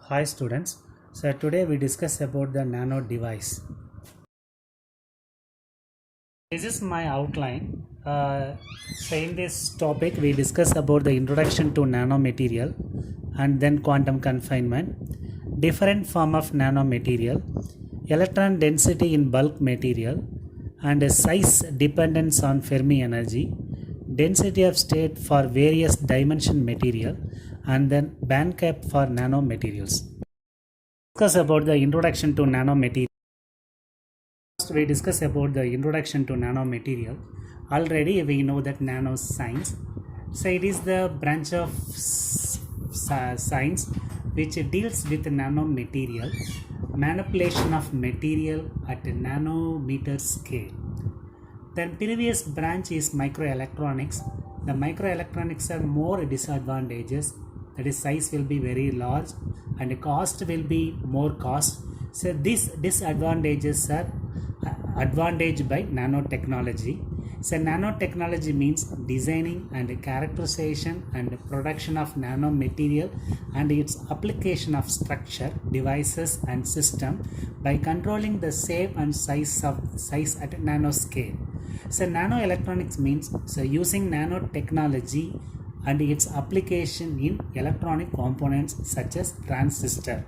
Hi students. So today we discuss about the nano device. This is my outline. So in this topic we discuss about the introduction to nanomaterial and then quantum confinement, different form of nanomaterial, electron density in bulk material, and a size dependence on Fermi energy, density of state for various dimension material, and then band gap for nanomaterials. Discuss about the introduction to nanomaterial. First, we discuss about the introduction to nanomaterial. Already we know that nanoscience. So it is the branch of science which deals with nanomaterial, manipulation of material at a nanometer scale. Then previous branch is microelectronics. The microelectronics have more disadvantages. That is, size will be very large and cost will be more cost. So these disadvantages are advantage by nanotechnology. So nanotechnology means designing and characterization and production of nanomaterial and its application of structure, devices and system by controlling the shape and size at nanoscale. So nanoelectronics means using nanotechnology and its application in electronic components such as transistor.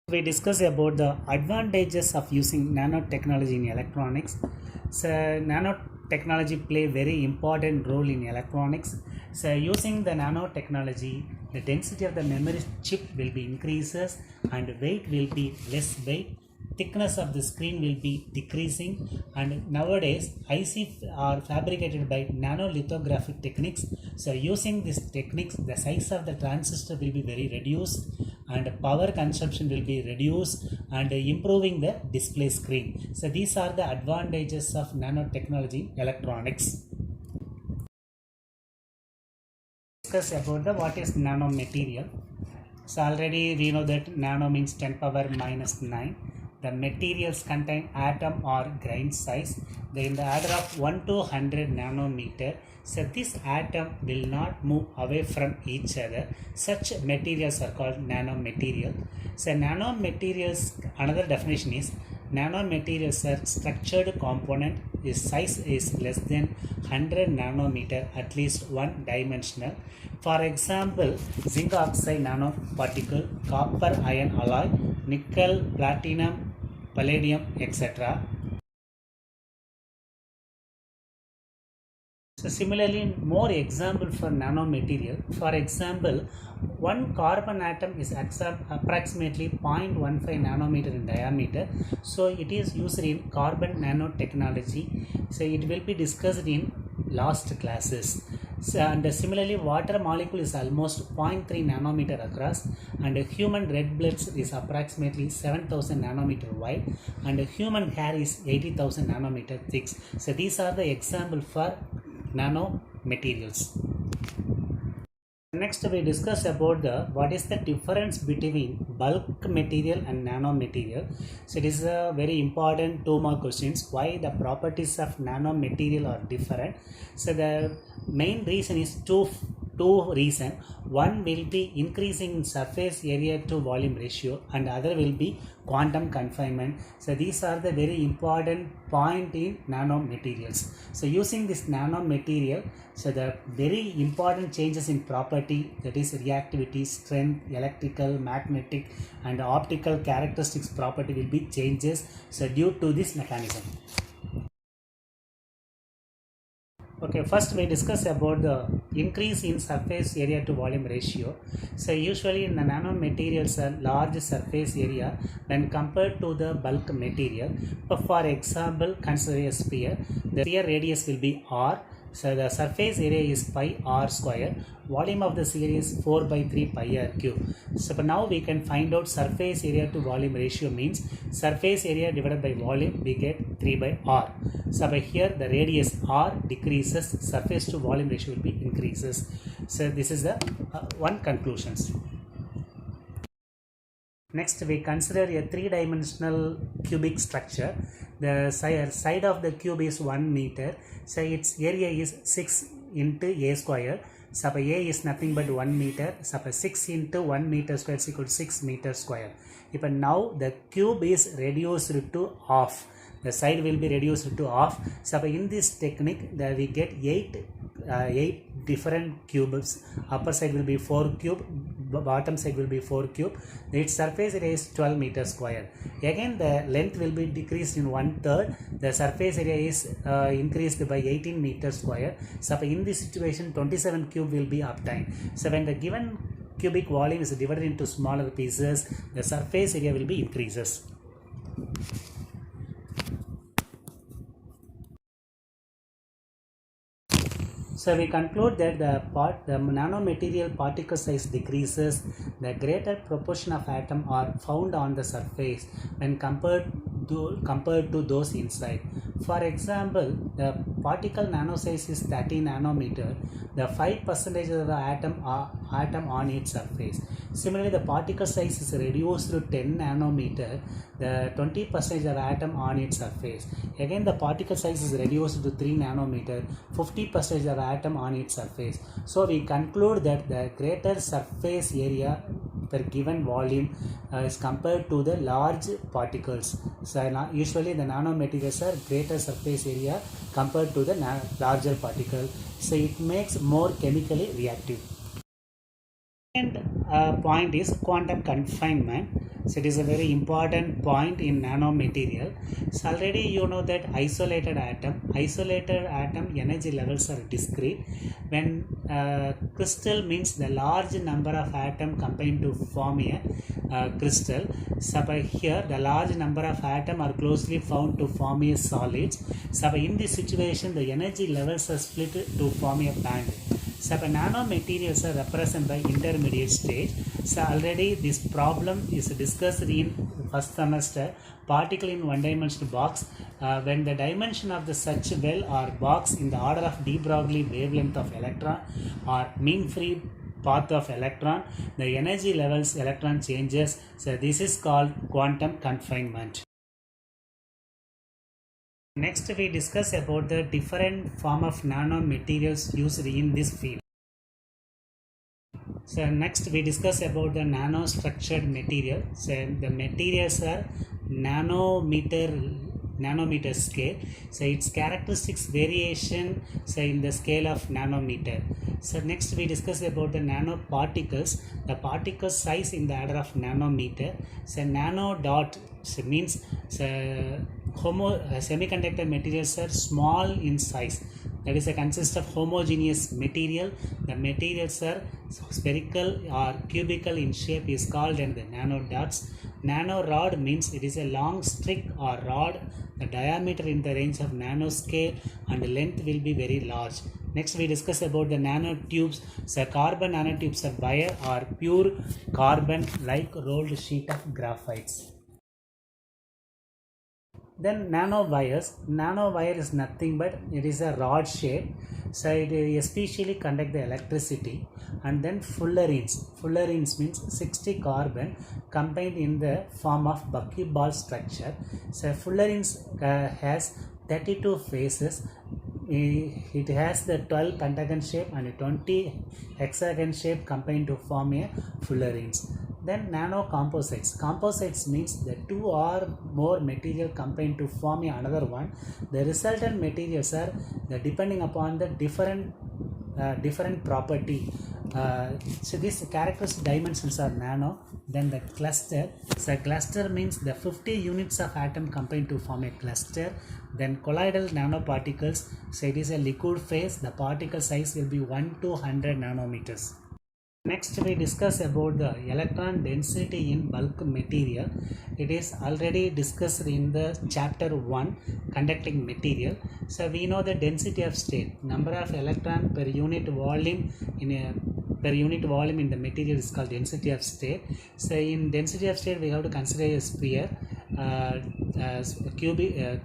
We discuss about the advantages of using nanotechnology in electronics. So nanotechnology play very important role in electronics. So using the nanotechnology, the density of the memory chip will be increases and weight will be less weight. Thickness of the screen will be decreasing, and nowadays IC are fabricated by nanolithographic techniques. So using these techniques, the size of the transistor will be very reduced and power consumption will be reduced and improving the display screen. So these are the advantages of nanotechnology electronics. Discuss about what is nanomaterial. So already we know that nano means 10 power minus 9. The materials contain atom or grain size. They in the order of 1 to 100 nanometer. So this atom will not move away from each other. Such materials are called nanomaterial. So nanomaterials, another definition is nanomaterials are structured component. Its size is less than 100 nanometer, at least one dimensional. For example, zinc oxide nanoparticle, copper iron alloy, nickel, platinum, palladium, etc. So similarly, more example for nanomaterial. For example, one carbon atom is approximately 0.15 nanometer in diameter. So it is used in carbon nanotechnology. So it will be discussed in last classes. So, and similarly, water molecule is almost 0.3 nanometer across, and human red blood is approximately 7,000 nanometer wide, and human hair is 80,000 nanometer thick. So these are the example for nanomaterials. Next we discuss about what is the difference between bulk material and nanomaterial. So it is a very important 2 more questions. Why the properties of nanomaterial are different? So the main reason is two reasons. One will be increasing surface area to volume ratio and other will be quantum confinement. So these are the very important point in nanomaterials. So using this nanomaterial, so the very important changes in property, that is reactivity, strength, electrical, magnetic and optical characteristics property will be changes, so due to this mechanism. Okay, first we discuss about the increase in surface area to volume ratio. So usually in the nanomaterials a large surface area when compared to the bulk material. But for example, consider a sphere. The sphere radius will be r. So the surface area is pi r square. Volume of the sphere is 4 by 3 pi r cube. So now we can find out surface area to volume ratio means surface area divided by volume, we get 3 by r. So by here the radius r decreases, surface to volume ratio will be increases. So this is the one conclusions. Next we consider a 3-dimensional cubic structure. The side of the cube is 1 meter. So its area is 6 into a square. Suppose A is nothing but 1 meter. Suppose 6 into 1 meter square is equal to 6 meter square. If now the cube is reduced to half, the side will be reduced to half. Suppose in this technique that we get 8 different cubes. Upper side will be 4 cube, bottom side will be 4 cube. Its surface area is 12 meter square. Again the length will be decreased in 1/3. The surface area is increased by 18 meter square. So in this situation 27 cube will be obtained. So when the given cubic volume is divided into smaller pieces, the surface area will be increases. So we conclude that the nanomaterial particle size decreases, the greater proportion of atoms are found on the surface when compared to those inside. For example, the particle nano size is 30 nanometer, the 5% of the atom on its surface. Similarly, the particle size is reduced to 10 nanometer, the 20% of atom on its surface. Again, the particle size is reduced to 3 nanometer, 50% of atom on its surface. So we conclude that the greater surface area per given volume is compared to the large particles. So usually the nanomaterials are greater surface area compared to the larger particle. So it makes more chemically reactive. And point is quantum confinement. So it is a very important point in nanomaterial. So already you know that isolated atom energy levels are discrete. When crystal means the large number of atom combined to form a crystal. So by here the large number of atom are closely found to form a solids. So in this situation the energy levels are split to form a band. So nanomaterials are represented by intermediate stage. So already this problem is discussed in first semester, particle in one-dimensional box. When the dimension of the such well or box in the order of de Broglie wavelength of electron or mean free path of electron, the energy levels electron changes. So this is called quantum confinement. Next we discuss about the different form of nanomaterials used in this field. So next we discuss about the nanostructured material. So the materials are nanometer scale. So its characteristics variation in the scale of nanometer. So next we discuss about the nanoparticles. The particle size in the order of nanometer. So nano dot means semiconductor materials are small in size. That is consist of homogeneous material. The materials are spherical or cubical in shape is called and the nanodots. Nanorod means it is a long stick or rod. The diameter in the range of nanoscale and the length will be very large. Next we discuss about the nanotubes. So carbon nanotubes are bare or pure carbon like rolled sheet of graphites. Then nanowires. Nanowire is nothing but it is a rod shape. So it especially conduct the electricity. And then fullerenes. Fullerenes means 60 carbon combined in the form of buckyball structure. So fullerenes has 32 faces. It has the 12 pentagon shape and 20 hexagon shape combined to form a fullerenes. Then nanocomposites. Composites means the two or more material combined to form another one. The resultant materials are depending upon the different property. So these characteristic dimensions are nano. Then the cluster. So cluster means the 50 units of atom combined to form a cluster. Then colloidal nanoparticles. So it is a liquid phase. The particle size will be 1 to 100 nanometers. Next we discuss about the electron density in bulk material. It is already discussed in the chapter 1 conducting material. So we know the density of state, number of electron per unit volume in the material is called density of state. So in density of state we have to consider a sphere,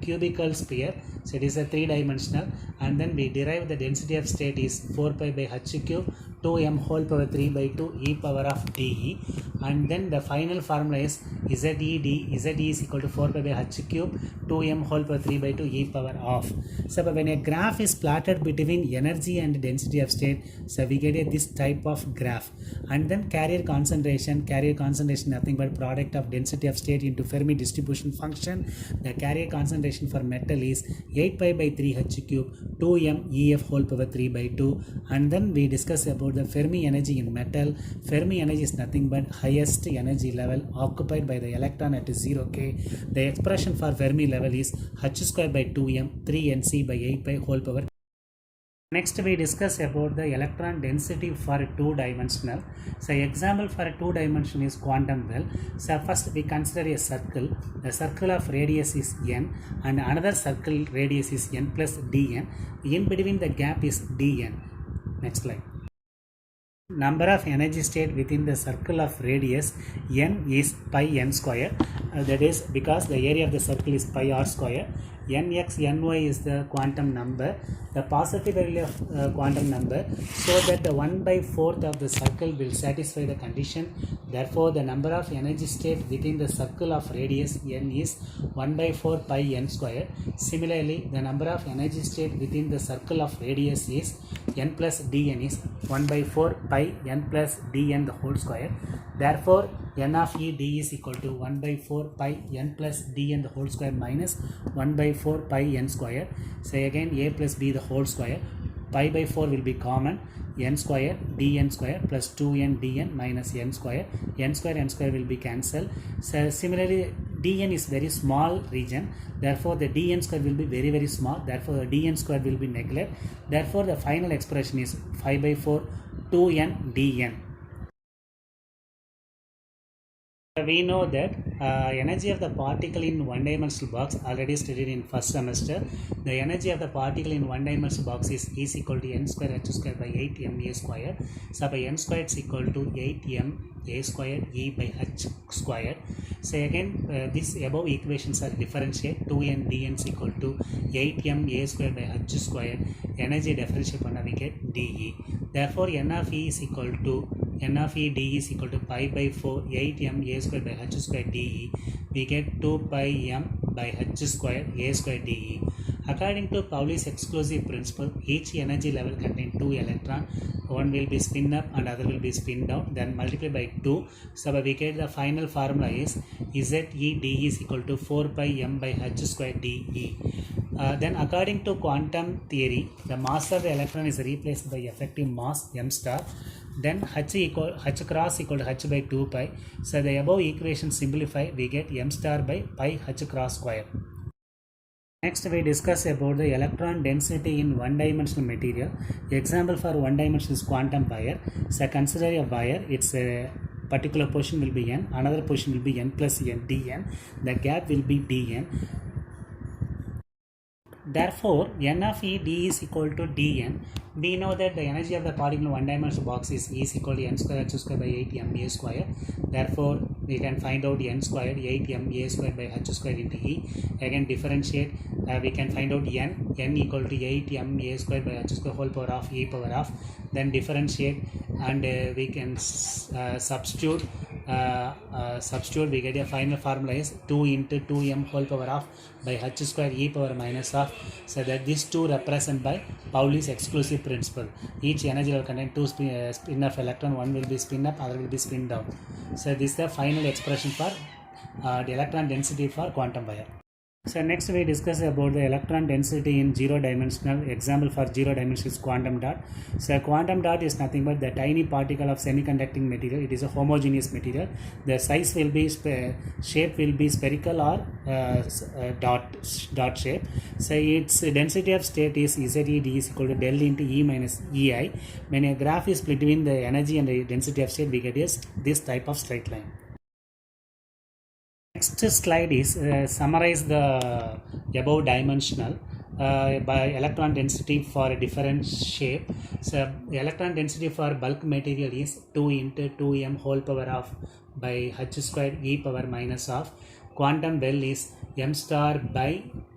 cubical sphere. So it is a 3-dimensional, and then we derive the density of state is 4 pi by h cube 2m whole power 3 by 2 e power of dE, and then the final formula is Ze is equal to 4 pi by h cube 2m whole power 3 by 2 e power of. So when a graph is plotted between energy and density of state, so we get this type of graph. And then carrier concentration nothing but product of density of state into Fermi distribution function. The carrier concentration for metal is 8 pi by 3 h cube 2m ef whole power 3 by 2. And then we discuss about the Fermi energy in metal. Fermi energy is nothing but highest energy level occupied by the electron at 0k. The expression for Fermi level is h square by 2m 3nc by 8 pi whole power. Next we discuss about the electron density for a 2-dimensional. So example for a 2-dimension is quantum well. So first we consider a circle. The circle of radius is n and another circle radius is n plus dn. In between the gap is dn. Next slide. Number of energy state within the circle of radius n is pi n square. That is because the area of the circle is pi r square. Nx ny is the quantum number, the positive value of quantum number, so that the 1 by 4th of the circle will satisfy the condition. Therefore the number of energy state within the circle of radius n is 1 by 4 pi n square. Similarly the number of energy state within the circle of radius is n plus dn is 1 by 4 pi n plus dn the whole square. Therefore n of e d is equal to 1 by 4 pi n plus dn the whole square minus 1 by 4 pi n square. So again a plus b the whole square. Pi by 4 will be common. N square dn square plus 2n dn minus n square will be cancelled. So similarly dn is very small region, therefore the dn square will be very small, therefore the dn square will be neglected. Therefore the final expression is 5 by 4 2n dn. We know that energy of the particle in one-dimensional box already studied in first semester. The energy of the particle in one-dimensional box is equal to n square h square by 8 m a square. So by n square is equal to 8 m a square e by h square. So again these above equations are differentiate. 2n dn is equal to 8 m a square by h square. Energy differentiate panna we get dE. Therefore n of e is equal to n of e d is equal to pi by 4 8 m a square by h square dE. We get 2 pi m by h square a square dE. According to Pauli's exclusive principle, each energy level contains 2 electrons. One will be spin up and other will be spin down. Then multiply by 2. So we get the final formula is Ze d is equal to 4 pi m by h square dE. Then according to quantum theory, the mass of the electron is replaced by effective mass m star. Then h cross equal to h by 2 pi. So the above equation simplify, we get m star by pi h cross square. Next we discuss about the electron density in one-dimensional material. Example for one-dimensional is quantum wire. So consider a wire, its a particular position will be n, another position will be n plus n dn, the gap will be dn. Therefore n of e d is equal to dn. We know that the energy of the particle in one-dimensional box is equal to n square h square by 8 m a square. Therefore we can find out n square 8 m a square by h square into e. Again differentiate, we can find out n equal to 8 m a square by h square whole power of e power of. Then differentiate and we can substitute. We get a final formula is 2 into 2m whole power of by h square e power minus of. So that these two represent by Pauli's exclusive principle. Each energy will contain 2 spin of electron, one will be spin up, other will be spin down. So this is the final expression for the electron density for quantum wire. So next we discuss about the electron density in 0-dimensional. Example for 0-dimensional is quantum dot. So quantum dot is nothing but the tiny particle of semiconducting material. It is a homogeneous material. The size will be shape will be spherical or dot shape. So its density of state is Zed is equal to del into E minus Ei. When a graph is between the energy and the density of state, we get this type of straight line. Next slide is summarize the above dimensional by electron density for a different shape. So the electron density for bulk material is 2 into 2m whole power of by h square e power minus of. Quantum well is m star by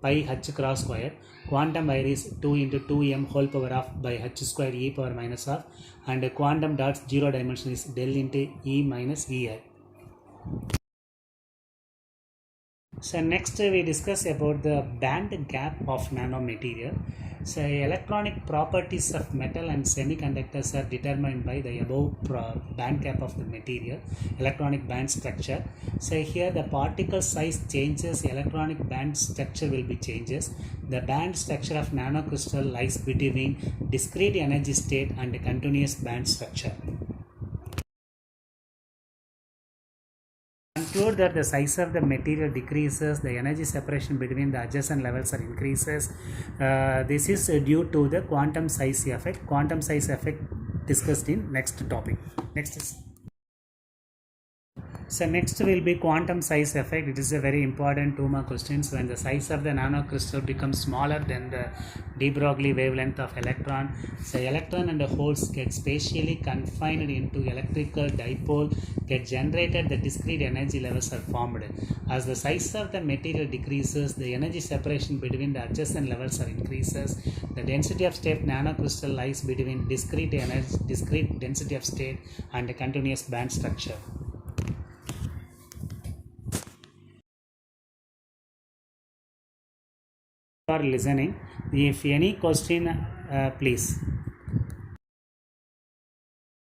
pi h cross square. Quantum wire is 2 into 2m whole power of by h square e power minus of, and quantum dot's zero dimension is del into e minus vi. So next we discuss about the band gap of nanomaterial. So electronic properties of metal and semiconductors are determined by the above band gap of the material, electronic band structure. So here the particle size changes, electronic band structure will be changes. The band structure of nanocrystal lies between discrete energy state and continuous band structure. Conclude that the size of the material decreases, the energy separation between the adjacent levels are increases. This is due to the quantum size effect. Quantum size effect discussed in next topic. Next is. So next will be quantum size effect. It is a very important 2 mark questions. When the size of the nanocrystal becomes smaller than the de Broglie wavelength of electron, so electron and the holes get spatially confined into electrical dipole, get generated, the discrete energy levels are formed. As the size of the material decreases, the energy separation between the adjacent levels are increases. The density of state nanocrystal lies between discrete density of state and a continuous band structure. For listening. If any question, please.